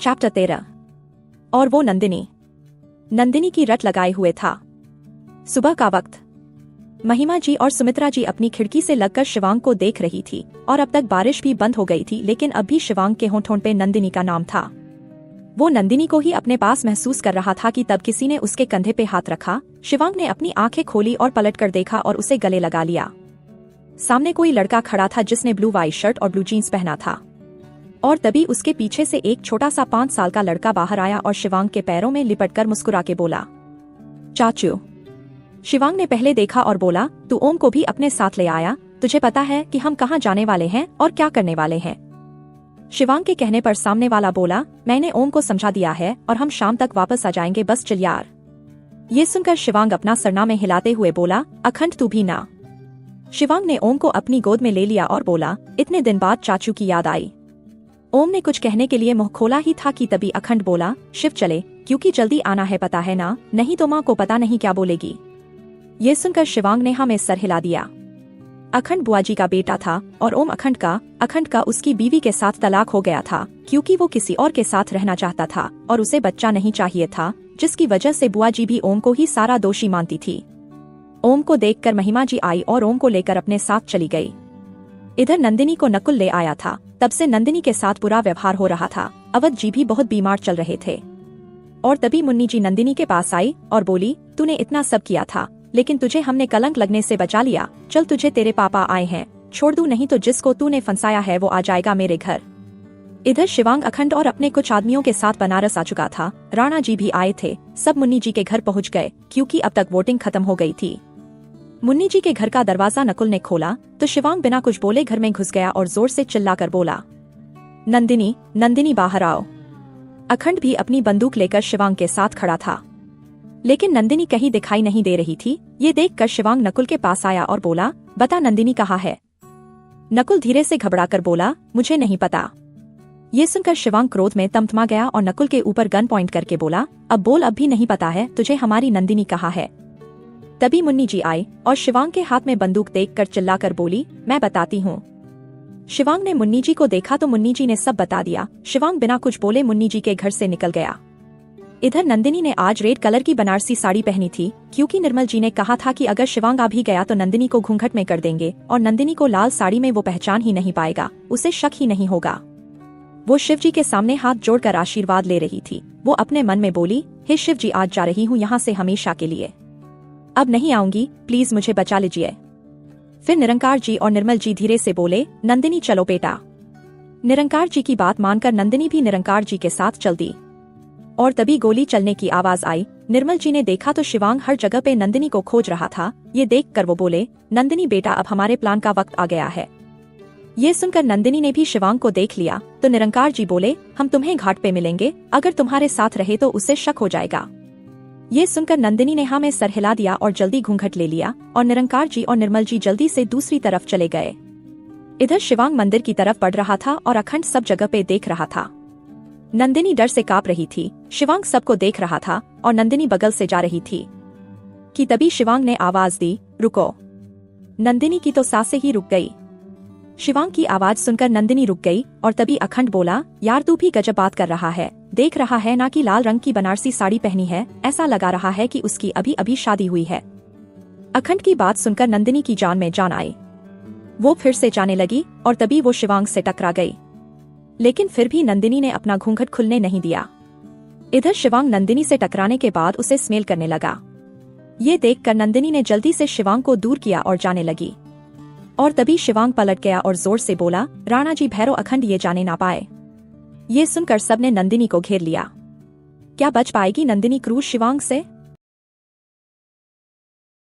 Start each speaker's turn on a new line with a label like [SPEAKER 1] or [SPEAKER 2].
[SPEAKER 1] Chapter 13। और वो नंदिनी की रट लगाए हुए था। सुबह का वक्त। महिमा जी और सुमित्रा जी अपनी खिड़की से लगकर शिवांग को देख रही थी और अब तक बारिश भी बंद हो गई थी, लेकिन अब भी शिवांग के होंठों पे नंदिनी का नाम था। वो नंदिनी को ही अपने पास महसूस कर रहा था कि तब किसी ने उसके कंधे पे हाथ रखा। शिवांग ने अपनी आंखें खोली और पलटकर देखा और उसे गले लगा लिया। सामने कोई लड़का खड़ा था जिसने ब्लू वाइट शर्ट और ब्लू जीन्स पहना था, और तभी उसके पीछे से एक छोटा सा 5 साल का लड़का बाहर आया और शिवांग के पैरों में लिपटकर मुस्कुरा के बोला, चाचू। शिवांग ने पहले देखा और बोला, तू ओम को भी अपने साथ ले आया? तुझे पता है कि हम कहाँ जाने वाले हैं और क्या करने वाले हैं? शिवांग के कहने पर सामने वाला बोला, मैंने ओम को समझा दिया है और हम शाम तक वापस आ जाएंगे, बस चल यार। ये सुनकर शिवांग अपना सरना में हिलाते हुए बोला, अखंड तू भी ना। शिवांग ने ओम को अपनी गोद में ले लिया और बोला, इतने दिन बाद चाचू की याद आई। ओम ने कुछ कहने के लिए मुंह खोला ही था कि तभी अखंड बोला, शिव चले, क्योंकि जल्दी आना है, पता है ना, नहीं तो माँ को पता नहीं क्या बोलेगी। ये सुनकर शिवांग ने हाँ में सर हिला दिया। अखंड बुआ जी का बेटा था और ओम अखंड का उसकी बीवी के साथ तलाक हो गया था, क्योंकि वो किसी और के साथ रहना चाहता था और उसे बच्चा नहीं चाहिए था, जिसकी वजह से बुआ जी भी ओम को ही सारा दोषी मानती थी। ओम को देखकर महिमा जी आई और ओम को लेकर अपने साथ चली गई। इधर नंदिनी को नकुल ले आया था। तब से नंदिनी के साथ बुरा व्यवहार हो रहा था। अवध जी भी बहुत बीमार चल रहे थे। और तभी मुन्नी जी नंदिनी के पास आई और बोली, तूने इतना सब किया था, लेकिन तुझे हमने कलंक लगने से बचा लिया। चल, तुझे तेरे पापा आए हैं, छोड़ दूं, नहीं तो जिसको तूने फंसाया है वो आ जाएगा मेरे घर। इधर शिवांग अखंड और अपने कुछ आदमियों के साथ बनारस आ चुका था। राणा जी भी आए थे। सब मुन्नी जी के घर पहुँच गए, क्योंकि अब तक वोटिंग खत्म हो गई थी। मुन्नी जी के घर का दरवाजा नकुल ने खोला तो शिवांग बिना कुछ बोले घर में घुस गया और जोर से चिल्लाकर बोला, नंदिनी बाहर आओ। अखंड भी अपनी बंदूक लेकर शिवांग के साथ खड़ा था, लेकिन नंदिनी कहीं दिखाई नहीं दे रही थी। ये देखकर शिवांग नकुल के पास आया और बोला, बता नंदिनी कहाँ है? नकुल धीरे से घबराकर बोला, मुझे नहीं पता। ये सुनकर शिवांग क्रोध में तमतमा गया और नकुल के ऊपर गन पॉइंट करके बोला, अब बोल, अब भी नहीं पता है तुझे हमारी नंदिनी कहाँ है? तभी मुन्नी जी आई और शिवांग के हाथ में बंदूक देखकर चिल्लाकर बोली, मैं बताती हूँ। शिवांग ने मुन्नी जी को देखा तो मुन्नी जी ने सब बता दिया। शिवांग बिना कुछ बोले मुन्नी जी के घर से निकल गया। इधर नंदिनी ने आज रेड कलर की बनारसी साड़ी पहनी थी, क्योंकि निर्मल जी ने कहा था कि अगर शिवांग आ भी गया तो नंदिनी को घूंघट में कर देंगे और नंदिनी को लाल साड़ी में वो पहचान ही नहीं पाएगा, उसे शक ही नहीं होगा। वो शिव जी के सामने हाथ जोड़कर आशीर्वाद ले रही थी। वो अपने मन में बोली, हे शिव जी, आज जा रही हूँ यहाँ से हमेशा के लिए, अब नहीं आऊंगी, प्लीज मुझे बचा लीजिए। फिर निरंकार जी और निर्मल जी धीरे से बोले, नंदिनी चलो बेटा। निरंकार जी की बात मानकर नंदिनी भी निरंकार जी के साथ चल दी। और तभी गोली चलने की आवाज आई। निर्मल जी ने देखा तो शिवांग हर जगह पे नंदिनी को खोज रहा था। ये देखकर वो बोले, नंदिनी बेटा, अब हमारे प्लान का वक्त आ गया है। ये सुनकर नंदिनी ने भी शिवांग को देख लिया तो निरंकार जी बोले, हम तुम्हें घाट पे मिलेंगे, अगर तुम्हारे साथ रहे तो उससे शक हो जाएगा। ये सुनकर नंदिनी ने हाँ में सर हिला दिया और जल्दी घूंघट ले लिया और निरंकार जी और निर्मल जी जल्दी से दूसरी तरफ चले गए। इधर शिवांग मंदिर की तरफ बढ़ रहा था और अखंड सब जगह पे देख रहा था। नंदिनी डर से कांप रही थी। शिवांग सबको देख रहा था और नंदिनी बगल से जा रही थी कि तभी शिवांग ने आवाज दी, रुको। नंदिनी की तो सांसें ही रुक गई। शिवांग की आवाज सुनकर नंदिनी रुक गई और तभी अखंड बोला, यार तू भी गजब बात कर रहा है, देख रहा है ना कि लाल रंग की बनारसी साड़ी पहनी है, ऐसा लगा रहा है कि उसकी अभी अभी शादी हुई है। अखंड की बात सुनकर नंदिनी की जान में जान आई। वो फिर से जाने लगी और तभी वो शिवांग से टकरा गई, लेकिन फिर भी नंदिनी ने अपना घूंघट खुलने नहीं दिया। इधर शिवांग नंदिनी से टकराने के बाद उसे स्मेल करने लगा। ये देखकर नंदिनी ने जल्दी से शिवांग को दूर किया और जाने लगी। और तभी शिवांग पलट गया और जोर से बोला, राणा जी, भैरव, अखंड ये जाने ना पाए। ये सुनकर सबने नंदिनी को घेर लिया। क्या बच पाएगी नंदिनी क्रूर शिवांग से?